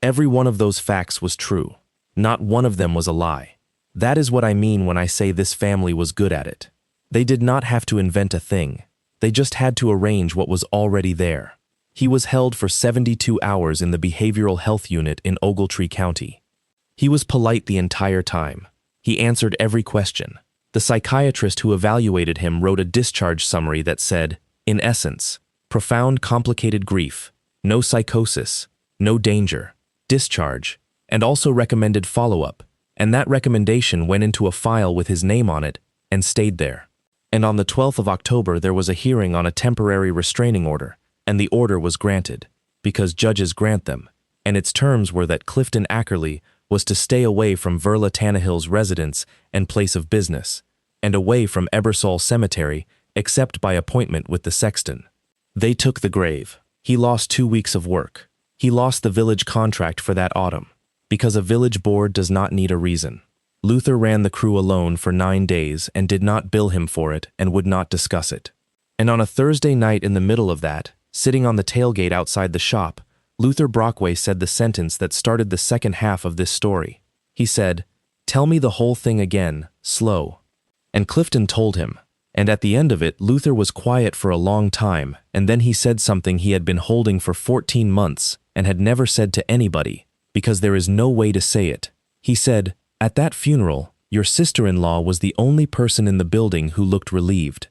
Every one of those facts was true. Not one of them was a lie. That is what I mean when I say this family was good at it. They did not have to invent a thing. They just had to arrange what was already there. He was held for 72 hours in the Behavioral Health Unit in Ogletree County. He was polite the entire time. He answered every question. The psychiatrist who evaluated him wrote a discharge summary that said, in essence, profound complicated grief, no psychosis, no danger, discharge, and also recommended follow-up, and that recommendation went into a file with his name on it and stayed there. And on the 12th of October there was a hearing on a temporary restraining order, and the order was granted, because judges grant them, and its terms were that Clifton Ackerly was to stay away from Verla Tannehill's residence and place of business, and away from Ebersol Cemetery except by appointment with the sexton. They took the grave. He lost 2 weeks of work. He lost the village contract for that autumn, because a village board does not need a reason. Luther ran the crew alone for 9 days and did not bill him for it and would not discuss it. And on a Thursday night in the middle of that, sitting on the tailgate outside the shop, Luther Brockway said the sentence that started the second half of this story. He said, "Tell me the whole thing again, slow." And Clifton told him, and at the end of it Luther was quiet for a long time, and then he said something he had been holding for 14 months and had never said to anybody, because there is no way to say it. He said, "At that funeral, your sister-in-law was the only person in the building who looked relieved."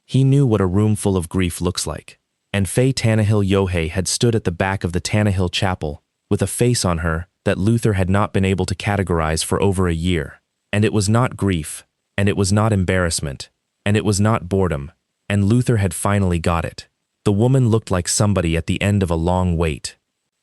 He knew what a room full of grief looks like. And Faye Tannehill Yohei had stood at the back of the Tannehill Chapel with a face on her that Luther had not been able to categorize for over a year. And it was not grief, and it was not embarrassment, and it was not boredom, and Luther had finally got it. The woman looked like somebody at the end of a long wait.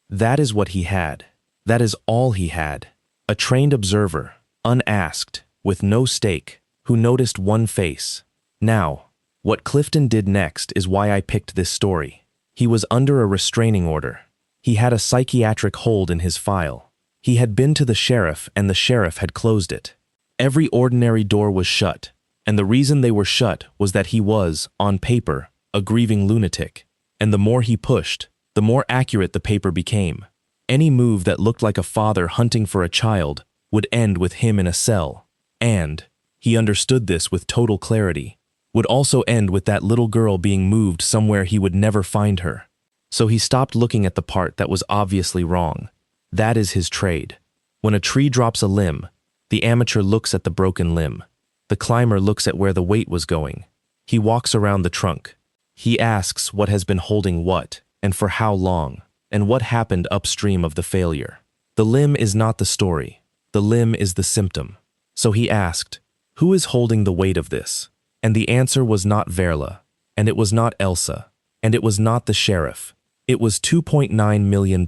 That is what he had. That is all he had. A trained observer, unasked, with no stake, who noticed one face. Now, what Clifton did next is why I picked this story. He was under a restraining order. He had a psychiatric hold in his file. He had been to the sheriff and the sheriff had closed it. Every ordinary door was shut, and the reason they were shut was that he was, on paper, a grieving lunatic. And the more he pushed, the more accurate the paper became. Any move that looked like a father hunting for a child would end with him in a cell. And, He understood this with total clarity. Would also end with that little girl being moved somewhere he would never find her. So he stopped looking at the part that was obviously wrong. That is his trade. When a tree drops a limb, the amateur looks at the broken limb. The climber looks at where the weight was going. He walks around the trunk. He asks what has been holding what, and for how long, and what happened upstream of the failure. The limb is not the story. The limb is the symptom. So he asked, who is holding the weight of this? And the answer was not Verla, and it was not Elsa, and it was not the sheriff. It was $2.9 million.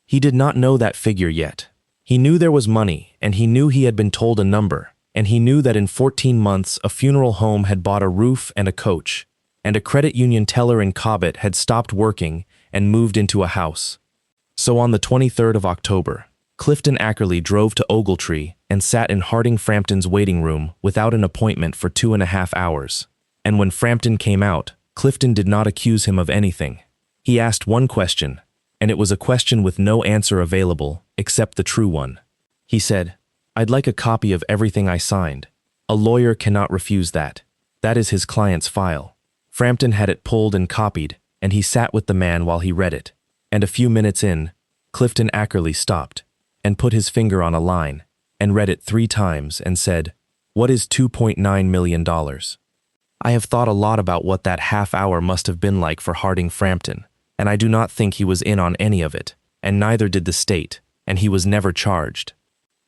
He did not know that figure yet. He knew there was money, and he knew he had been told a number, and he knew that in 14 months a funeral home had bought a roof and a coach, and a credit union teller in Cobbett had stopped working and moved into a house. So on the 23rd of October, Clifton Ackerly drove to Ogletree and sat in Harding Frampton's waiting room without an appointment for 2.5 hours. And when Frampton came out, Clifton did not accuse him of anything. He asked one question, and it was a question with no answer available except the true one. He said, I'd like a copy of everything I signed. A lawyer cannot refuse that. That is his client's file. Frampton had it pulled and copied, and he sat with the man while he read it. And a few minutes in, Clifton Ackerly stopped and put his finger on a line and read it 3 times and said, what is $2.9 million? I have thought a lot about what that half hour must have been like for Harding Frampton, and I do not think he was in on any of it, and neither did the state, and he was never charged.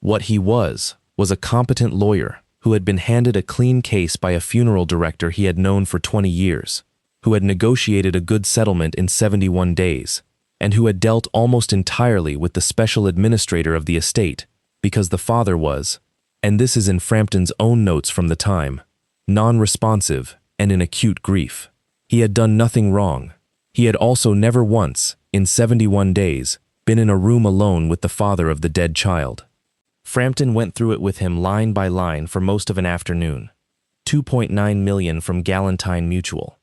What he was a competent lawyer who had been handed a clean case by a funeral director he had known for 20 years, who had negotiated a good settlement in 71 days, and who had dealt almost entirely with the special administrator of the estate, because the father was, and this is in Frampton's own notes from the time, non-responsive and in acute grief. He had done nothing wrong. He had also never once, in 71 days, been in a room alone with the father of the dead child. Frampton went through it with him line by line for most of an afternoon. $2.9 million from Galentine Mutual.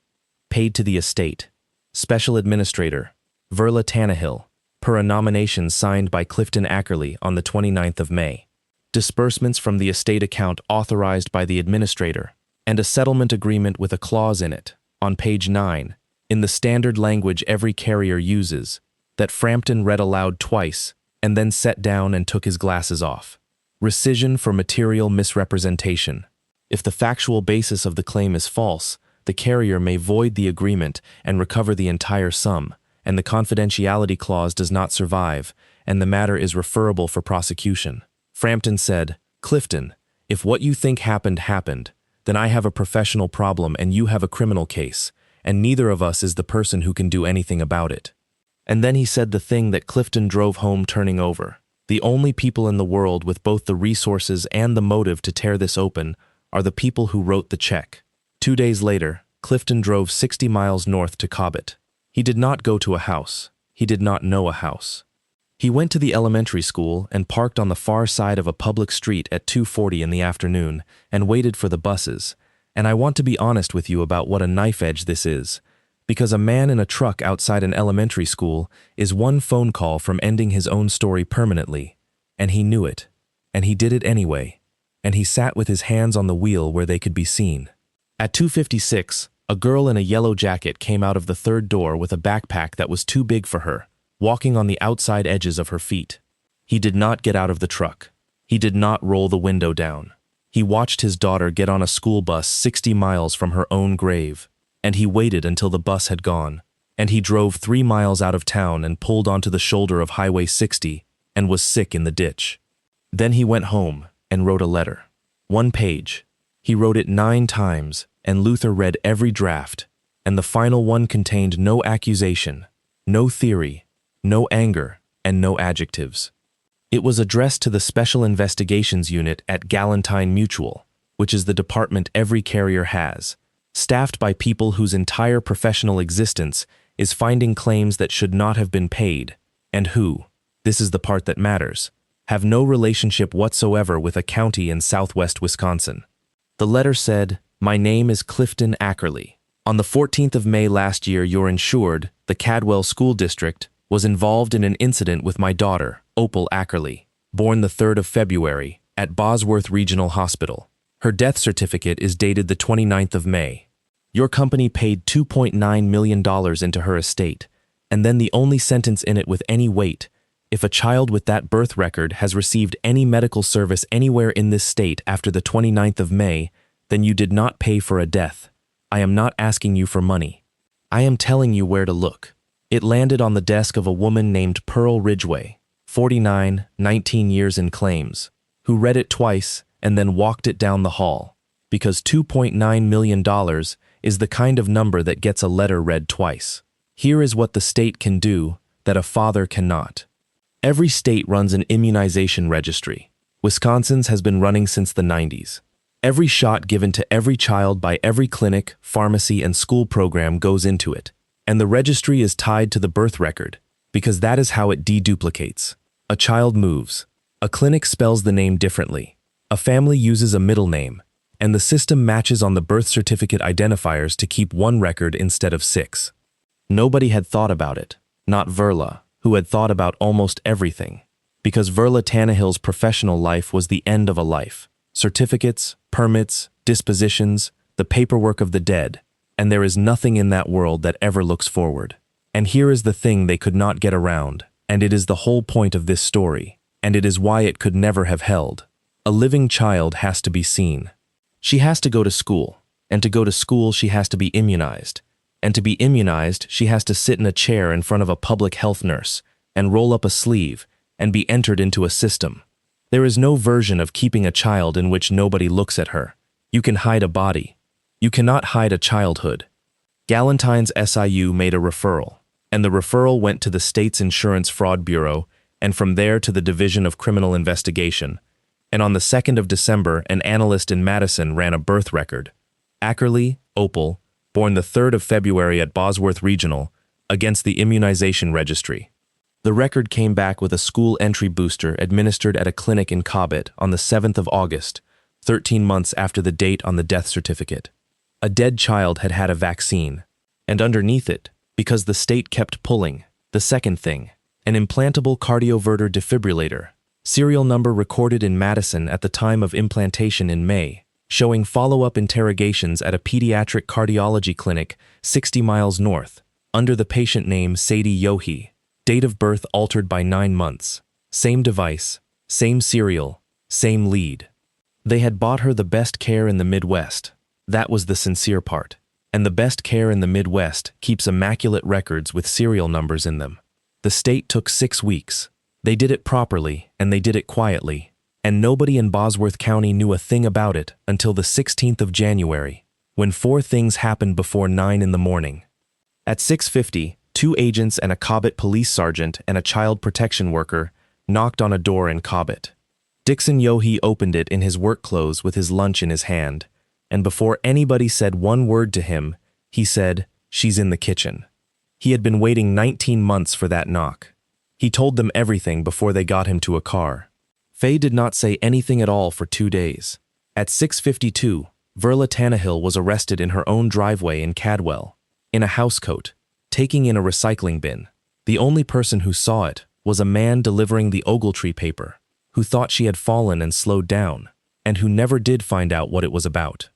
Paid to the estate. Special Administrator, Verla Tannehill, per a nomination signed by Clifton Ackerly on the 29th of May. Disbursements from the estate account authorized by the administrator, and a settlement agreement with a clause in it, on page 9, in the standard language every carrier uses, that Frampton read aloud twice, and then sat down and took his glasses off. Rescission for material misrepresentation. If the factual basis of the claim is false, the carrier may void the agreement and recover the entire sum, and the confidentiality clause does not survive, and the matter is referable for prosecution. Frampton said, Clifton, if what you think happened happened, then I have a professional problem and you have a criminal case, and neither of us is the person who can do anything about it. And then he said the thing that Clifton drove home turning over. The only people in the world with both the resources and the motive to tear this open are the people who wrote the check. 2 days later, Clifton drove 60 miles north to Cobbett. He did not go to a house. He did not know a house. He went to the elementary school and parked on the far side of a public street at 2:40 in the afternoon and waited for the buses. And I want to be honest with you about what a knife edge this is, because a man in a truck outside an elementary school is one phone call from ending his own story permanently, and he knew it, and he did it anyway, and he sat with his hands on the wheel where they could be seen. At 2:56, a girl in a yellow jacket came out of the third door with a backpack that was too big for her, walking on the outside edges of her feet. He did not get out of the truck. He did not roll the window down. He watched his daughter get on a school bus 60 miles from her own grave, and he waited until the bus had gone, and he drove 3 miles out of town and pulled onto the shoulder of Highway 60 and was sick in the ditch. Then he went home and wrote a letter. 1 page. He wrote it 9 times, and Luther read every draft, and the final one contained no accusation, no theory, no anger, and no adjectives. It was addressed to the Special Investigations Unit at Galentine Mutual, which is the department every carrier has, staffed by people whose entire professional existence is finding claims that should not have been paid, and who, this is the part that matters, have no relationship whatsoever with a county in southwest Wisconsin. The letter said, "My name is Clifton Ackerly. On the 14th of May last year, your insured, the Cadwell School District, was involved in an incident with my daughter, Opal Ackerly, born the 3rd of February, at Bosworth Regional Hospital. Her death certificate is dated the 29th of May. Your company paid $2.9 million into her estate, and then the only sentence in it with any weight: if a child with that birth record has received any medical service anywhere in this state after the 29th of May, then you did not pay for a death. I am not asking you for money. I am telling you where to look. It landed on the desk of a woman named Pearl Ridgway, 49, 19 years in claims, who read it twice and then walked it down the hall, because $2.9 million is the kind of number that gets a letter read twice. Here is what the state can do that a father cannot. Every state runs an immunization registry. Wisconsin's has been running since the 90s. Every shot given to every child by every clinic, pharmacy, and school program goes into it, and the registry is tied to the birth record, because that is how it deduplicates. A child moves. A clinic spells the name differently. A family uses a middle name, and the system matches on the birth certificate identifiers to keep one record instead of 6. Nobody had thought about it, not Verla, who had thought about almost everything, because Verla Tannehill's professional life was the end of a life. Certificates, permits, dispositions, the paperwork of the dead, and there is nothing in that world that ever looks forward. And here is the thing they could not get around, and it is the whole point of this story, and it is why it could never have held. A living child has to be seen. She has to go to school, and to go to school she has to be immunized, and to be immunized she has to sit in a chair in front of a public health nurse, and roll up a sleeve, and be entered into a system. There is no version of keeping a child in which nobody looks at her. You can hide a body. You cannot hide a childhood. Galentine's SIU made a referral, and the referral went to the state's Insurance Fraud Bureau, and from there to the Division of Criminal Investigation. And on the 2nd of December, an analyst in Madison ran a birth record. Ackerly, Opal, born the 3rd of February at Bosworth Regional, against the immunization registry. The record came back with a school entry booster administered at a clinic in Cobbett on the 7th of August, 13 months after the date on the death certificate. A dead child had had a vaccine, and underneath it, because the state kept pulling, the second thing, an implantable cardioverter defibrillator, serial number recorded in Madison at the time of implantation in May, showing follow-up interrogations at a pediatric cardiology clinic 60 miles north, under the patient name Sadie Yohe. Date of birth altered by 9 months. Same device, same serial, same lead. They had bought her the best care in the Midwest. That was the sincere part. And the best care in the Midwest keeps immaculate records with serial numbers in them. The state took 6 weeks. They did it properly, and they did it quietly. And nobody in Bosworth County knew a thing about it until the 16th of January, when 4 things happened before 9 in the morning. At 6:50, 2 agents and a Cobbett police sergeant and a child protection worker knocked on a door in Cobbett. Dixon Yohe opened it in his work clothes with his lunch in his hand, and before anybody said one word to him, he said, "She's in the kitchen." He had been waiting 19 months for that knock. He told them everything before they got him to a car. Faye did not say anything at all for 2 days. At 6:52, Verla Tannehill was arrested in her own driveway in Cadwell, in a housecoat, taking in a recycling bin. The only person who saw it was a man delivering the Ogletree paper, who thought she had fallen and slowed down, and who never did find out what it was about.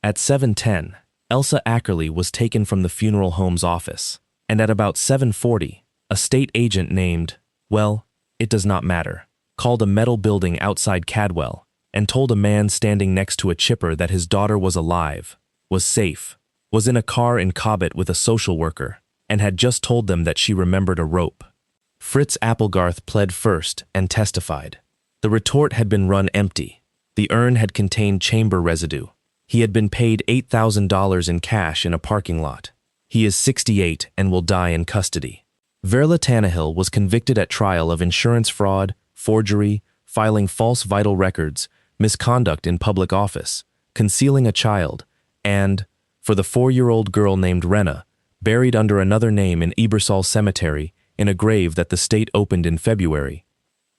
At 7:10, Elsa Ackerly was taken from the funeral home's office, and at about 7:40, a state agent named, well, it does not matter, called a metal building outside Cadwell and told a man standing next to a chipper that his daughter was alive, was safe, was in a car in Cobbett with a social worker, and had just told them that she remembered a rope. Fritz Applegarth pled first and testified. The retort had been run empty. The urn had contained chamber residue. He had been paid $8,000 in cash in a parking lot. He is 68 and will die in custody. Verla Tannehill was convicted at trial of insurance fraud, forgery, filing false vital records, misconduct in public office, concealing a child, and, for the 4-year-old girl named Renna, buried under another name in Ebersol Cemetery in a grave that the state opened in February.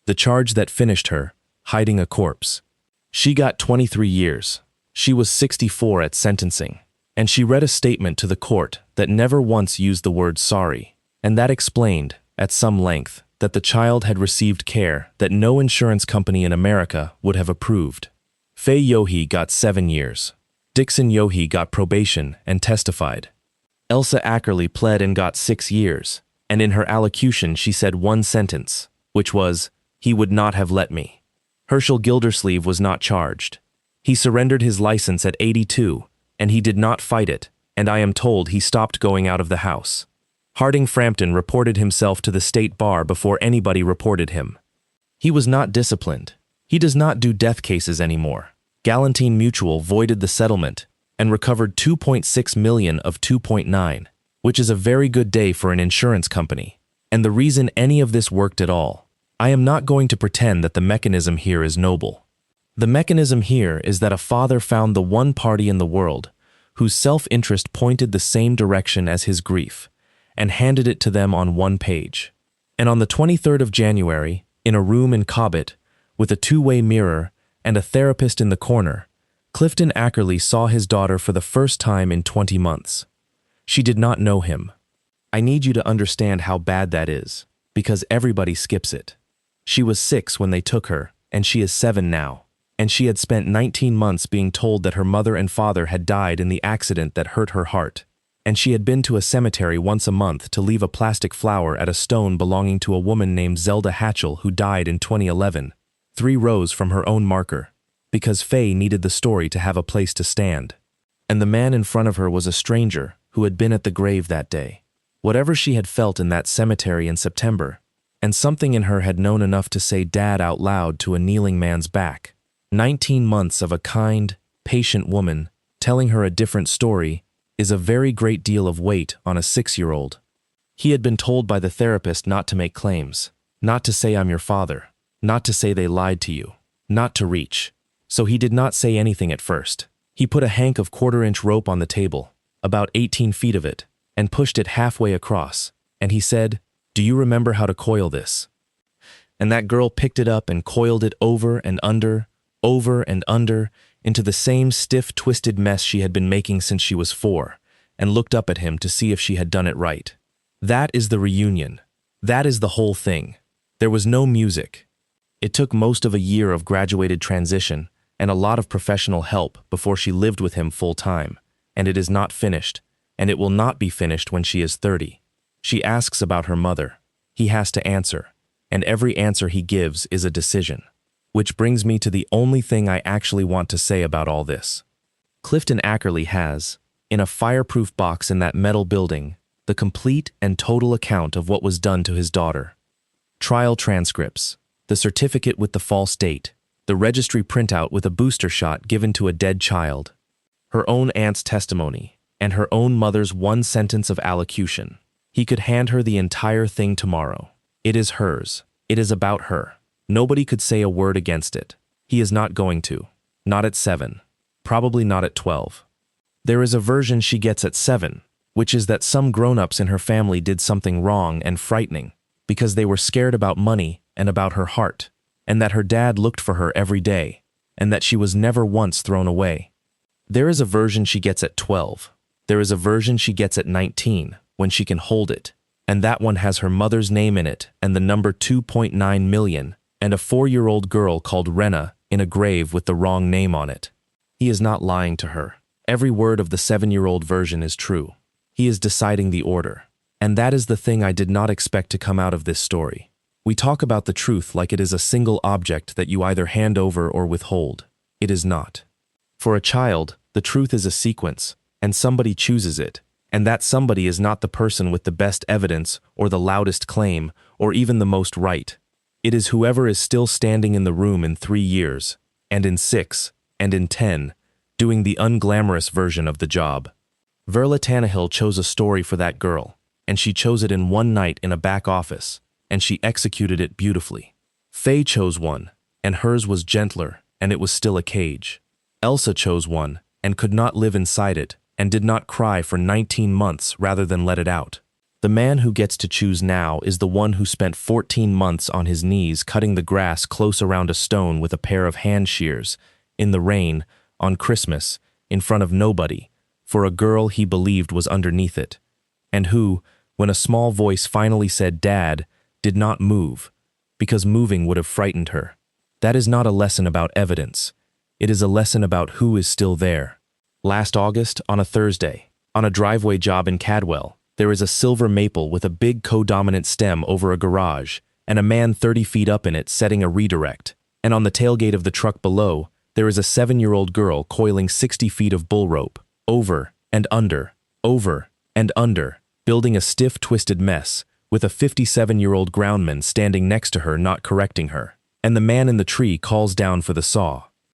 The charge that finished her, hiding a corpse. She got 23 years. She was 64 at sentencing, and she read a statement to the court that never once used the word sorry, and that explained, at some length, that the child had received care that no insurance company in America would have approved. Faye Yohe got 7 years. Dixon Yohe got probation and testified. Elsa Ackerly pled and got 6 years, and in her allocution she said one sentence, which was, "He would not have let me." Herschel Gildersleeve was not charged. He surrendered his license at 82, and he did not fight it, and I am told he stopped going out of the house. Harding Frampton reported himself to the state bar before anybody reported him. He was not disciplined. He does not do death cases anymore. Galantine Mutual voided the settlement and recovered $2.6 million of $2.9, which is a very good day for an insurance company. And the reason any of this worked at all, I am not going to pretend that the mechanism here is noble. The mechanism here is that a father found the one party in the world whose self-interest pointed the same direction as his grief, and handed it to them on one page. And on the 23rd of January, in a room in Cobbett, with a two-way mirror and a therapist in the corner, Clifton Ackerly saw his daughter for the first time in 20 months. She did not know him. I need you to understand how bad that is, because everybody skips it. She was 6 when they took her, and she is 7 now. And she had spent 19 months being told that her mother and father had died in the accident that hurt her heart. And she had been to a cemetery once a month to leave a plastic flower at a stone belonging to a woman named Zelda Hatchell who died in 2011, 3 rows from her own marker, because Faye needed the story to have a place to stand. And the man in front of her was a stranger who had been at the grave that day. Whatever she had felt in that cemetery in September, and something in her had known enough to say "Dad" out loud to a kneeling man's back. 19 months of a kind, patient woman telling her a different story is a very great deal of weight on a 6-year-old. He had been told by the therapist not to make claims, not to say "I'm your father," not to say they lied to you, not to reach. So he did not say anything at first. He put a hank of 1/4-inch rope on the table, about 18 feet of it, and pushed it halfway across, and he said, "Do you remember how to coil this?" And that girl picked it up and coiled it over and under, into the same stiff, twisted mess she had been making since she was 4, and looked up at him to see if she had done it right. That is the reunion. That is the whole thing. There was no music. It took most of a year of graduated transition and a lot of professional help before she lived with him full-time, and it is not finished, and it will not be finished when she is 30. She asks about her mother. He has to answer, and every answer he gives is a decision. Which brings me to the only thing I actually want to say about all this. Clifton Ackerly has, in a fireproof box in that metal building, the complete and total account of what was done to his daughter. Trial transcripts, the certificate with the false date, the registry printout with a booster shot given to a dead child, her own aunt's testimony, and her own mother's one sentence of allocution. He could hand her the entire thing tomorrow. It is hers. It is about her. Nobody could say a word against it. He is not going to. Not at 7. Probably not at 12. There is a version she gets at 7, which is that some grown-ups in her family did something wrong and frightening, because they were scared about money and about her heart, and that her dad looked for her every day, and that she was never once thrown away. There is a version she gets at 12. There is a version she gets at 19, when she can hold it, and that one has her mother's name in it and the number 2.9 million, and a 4-year-old girl called Rena in a grave with the wrong name on it. He is not lying to her. Every word of the 7-year-old version is true. He is deciding the order. And that is the thing I did not expect to come out of this story. We talk about the truth like it is a single object that you either hand over or withhold. It is not. For a child, the truth is a sequence, and somebody chooses it, and that somebody is not the person with the best evidence or the loudest claim or even the most right. It is whoever is still standing in the room in 3 years, and in 6, and in 10, doing the unglamorous version of the job. Verla Tannehill chose a story for that girl, and she chose it in one night in a back office, and she executed it beautifully. Faye chose one, and hers was gentler, and it was still a cage. Elsa chose one, and could not live inside it, and did not cry for 19 months rather than let it out. The man who gets to choose now is the one who spent 14 months on his knees cutting the grass close around a stone with a pair of hand shears, in the rain, on Christmas, in front of nobody, for a girl he believed was underneath it, and who, when a small voice finally said "Dad," did not move, because moving would have frightened her. That is not a lesson about evidence. It is a lesson about who is still there. Last August, on a Thursday, on a driveway job in Cadwell, there is a silver maple with a big codominant stem over a garage, and a man 30 feet up in it setting a redirect. And on the tailgate of the truck below, there is a 7-year-old girl coiling 60 feet of bull rope, over and under, building a stiff, twisted mess, with a 57-year-old groundman standing next to her not correcting her. And the man in the tree calls down for the saw.